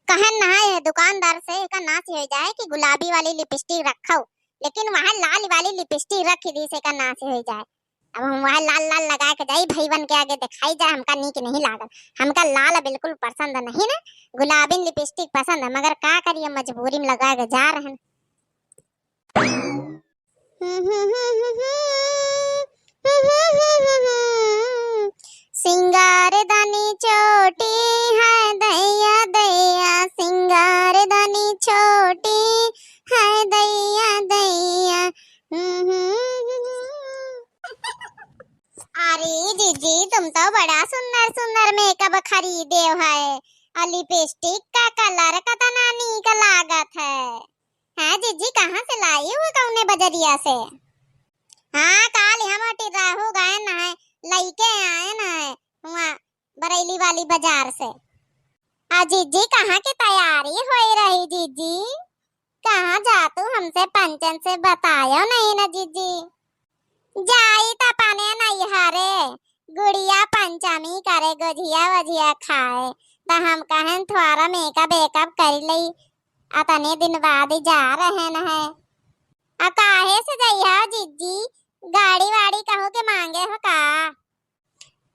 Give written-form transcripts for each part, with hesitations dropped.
कहन नहाए है दुकानदार से का नाच हो जाए कि गुलाबी वाली लिपस्टिक रखो, लेकिन वहाँ लाल वाली लिपस्टिक रख दी से का नाच हो जाए। अब हम वहाँ लाल लाल लगा के जाई भाईवन के आगे दिखाई जाए हमका नीक नहीं लागल। हमका लाल बिल्कुल पसंद नहीं ना, गुलाबी लिपस्टिक पसंद है, मगर का करिए मजबूरी में लगा के जा रहे हैं। सिंगार दानी छोटी है दैया दैया, सिंगार दानी छोटी है दैया दैया। अरे जीजी तुम तो बड़ा सुंदर सुंदर मेकअप खरीदे है, और लिपस्टिक का कलर कितना नीक लागत है जीजी कहाँ से लाई हो कौने बजरिया से? हाँ काल हम टिराहू गए ना है लइके आए ना है वहाँ बरेली वाली बाजार से। जीजी कहाँ की तैयारी हो रही जीजी? कहाँ जातू हमसे पंचन से बतायो नहीं ना जीजी? जाई तपाने नहीं हरे गुड़िया पंचमी करे गुजिया वजिया खाए, तो हम कहें थोड़ा मेकअप वेकअप कर ली, अतने दिन बाद ही जा रहे न है। काहे से जइहा जीजी? गाड़ी वाड़ी कहो के मांगे हो का?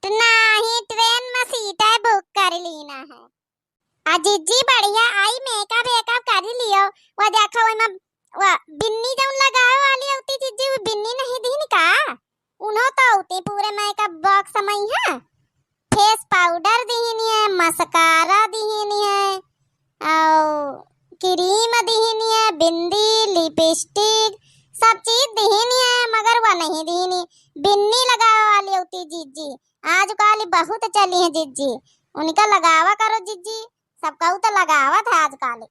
नहीं ट्रेन में सीट बुक कर लीना है। जीजी बढ़िया आई मेकअप वेकअप कर लियो, वो देखो वो बिन्नी जौन लगावे वाली होती जीजी, वो बिन्नी नहीं दीन का? उन्हों तो होती पूरे मेकअप बॉक्स में है, फेस पाउडर दीनी है, मस्कारा दीनी है, और क्रीम दीनी है, बिंदी लिपस्टिक सब चीज दीनी है, मगर वो नहीं दीनी बिन्नी लगावे वाली होती जीजी। आजकल बहुत चली है जीजी, उनका लगावा करो जीजी, सबका तो लगावा था आजकल।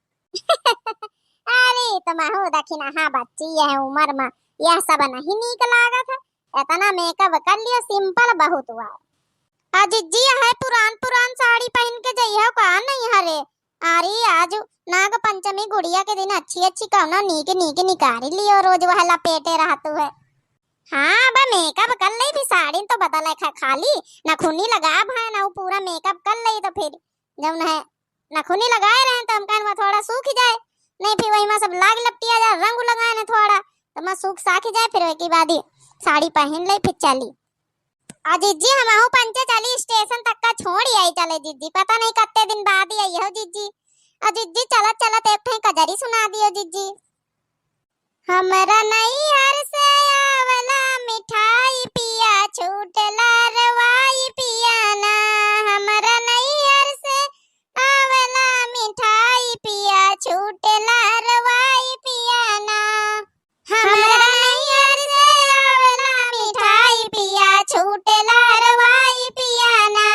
अरे तुम्हारा दखिना हाँ बच्ची यह उम्र में यह सब नहीं नीक लागत है, इतना मेकअप कर लियो सिंपल बहुत हुआ है। जीजी है पुरान पुरान साड़ी पहन के जइहो का नहीं हरे? अरे आज नाग पंचमी गुड़िया के दिन अच्छी अच्छी कौनो नीक नीक निकाल लियो, रोज वह लपेटे रहतू है। हाँ बा मेकअप कर ले भी साड़ी तो बदल है खाली नखुनी लगा भाई ना पूरा मेकअप कर ले, तो फिर जब है नखुनी लगाए रहे तो हम कहन वो थोड़ा सूख जाए, नहीं फिर वही में सब लाग लपटिया जा रंग लगाए ना थोड़ा तो मैं सूख साख जाए, फिर वही बाद ही साड़ी पहन ले फिर चली। जीजी हम पंचे चली स्टेशन तक का छोड़ आई चले जीजी, पता नहीं कितने दिन बाद ही आई हो जीजी। जीजी चला चला एक ठे कजरी सुना दियो जीजी। हमरा नहीं हर से आवला मिठाई पिया छूटला रवाई पिया ना, हमरा नहीं हर से आवला मिठाई पिया छूटला रवाई पिया ना, हमरा नहीं हर से आवला मिठाई पिया छूटला रवाई पिया ना।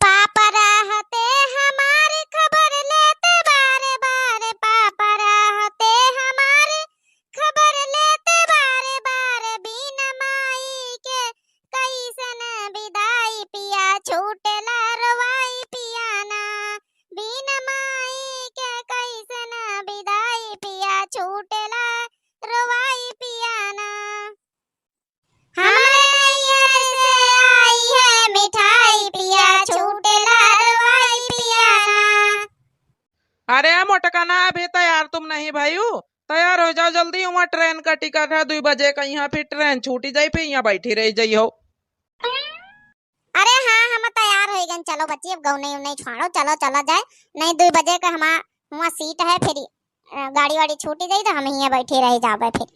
पापा रहते हमारे खबर लेते बारे बारे, पापा रहते हमारे खबर लेते बारे बारे, बिना माई के कैसन विदाई पिया छूटला रवाई पिया ना, बिना माई के कैसन विदाई पिया छूटला रवाई पिया ना। हमारे नैयर से आई है मिठाई पिया छूटला रवाई पिया ना। अरे मोटकाना अभी तैयार तुम नहीं भाई? तैयार हो जाओ जल्दी, वहाँ ट्रेन का टिकट है 2 बजे का, यहाँ फिर ट्रेन छूटी जाई फिर यहाँ बैठी रह जाई हो। अरे हाँ हम तैयार हो गए, चलो बच्ची अब गौने नहीं छोड़ो, चलो चला जाए, नहीं 2 बजे का हमारा वहाँ सीट है, फिर गाड़ी वाड़ी छूटी जाई तो हम यहाँ बैठे रह जावे, फिर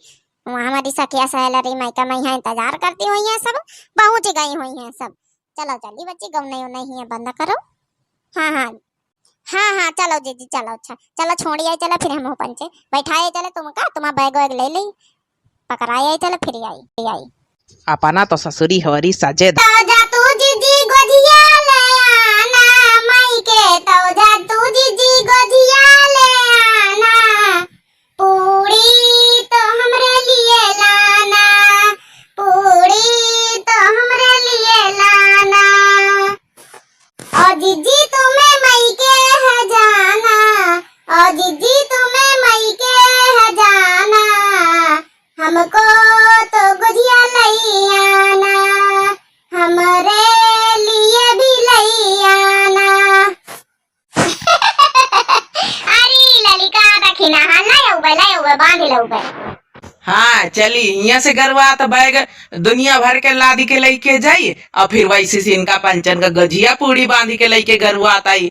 वहाँ हमारी सखिया सहेलरी मायका में यहाँ इंतजार करती हुई है, सब पहुँच गई हुई है सब। चलो चलिए बच्ची गौने नहीं है बंद करो। हाँ हाँ हाँ हाँ चलो जीजी चलो, अच्छा चलो छोड़ी आई, चलो फिर हम पंचे बैठाए चले तुमका, तुम्हारा बैग वैग ले ली पकड़ाई आई, चलो फिर आई अपना तो ससुरी हरी सजे तो जा तू जीजी गोजिया ले आना मई के, तो जा तू जीजी गोजिया ले आना, पूरी तो हमरे लिए लाना, पूरी तो हमरे लिए लाना, और जीजी तुम्हें मई के है जाना, और जीजी तुम्हें मई के है जाना, हमको तो गुजिया लई आना, हम दक्षिणा हाँ लाए उबे बांध लउबे। हाँ चली यहाँ से गरवा तो बैग दुनिया भर के लादी के लेके जाई और फिर वैसे से इनका पंचन का गजिया पूड़ी बांधी के लेके गरवा आई।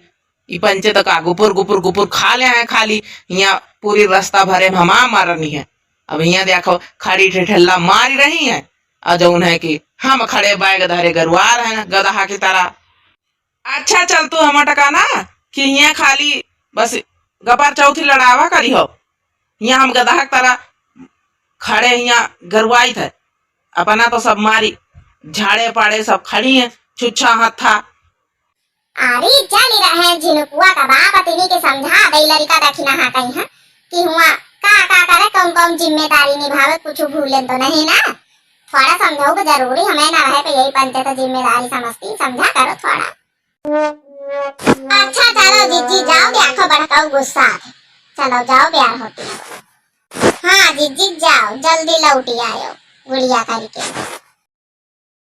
ई पंचे तो का गुपुर गुपुर गुपुर खा ले हैं खाली यहाँ पूरी रास्ता भरे में हमा मारनी है। अब यहाँ देखो खड़ी ठेठल्ला मारी रही है और जो उन्हें कि हम खड़े बैग धरे गरुआ रहे हैं गदहा की तरह। अच्छा चल तू हम टकाना कि यहाँ खाली बस गपार चौथी लड़ावा करी हो। यहाँ हम गदहा की तरह खड़े यहाँ गरुआई थे अपना तो सब मारी झाड़े पाड़े सब खड़ी हैं छुच्छा हाथ था। अरे चल रहे झिनुकुआ का बाप तिनी के समझा दई लड़का दक्षिणा हाँ कहीं है कि हुआ का करे कौन कौन जिम्मेदारी निभावे कुछ भूले तो नहीं ना। थोड़ा समझाओ तो जरूरी हमें ना रहे तो यही पंचायत जिम्मेदारी समझती समझा करो थोड़ा। अच्छा चलो जीजी जाओ देखो बड़काऊ गुस्सा चलो जाओ प्यार होती है। हाँ जीजी जाओ जल्दी लौटी आयो गुड़िया करके।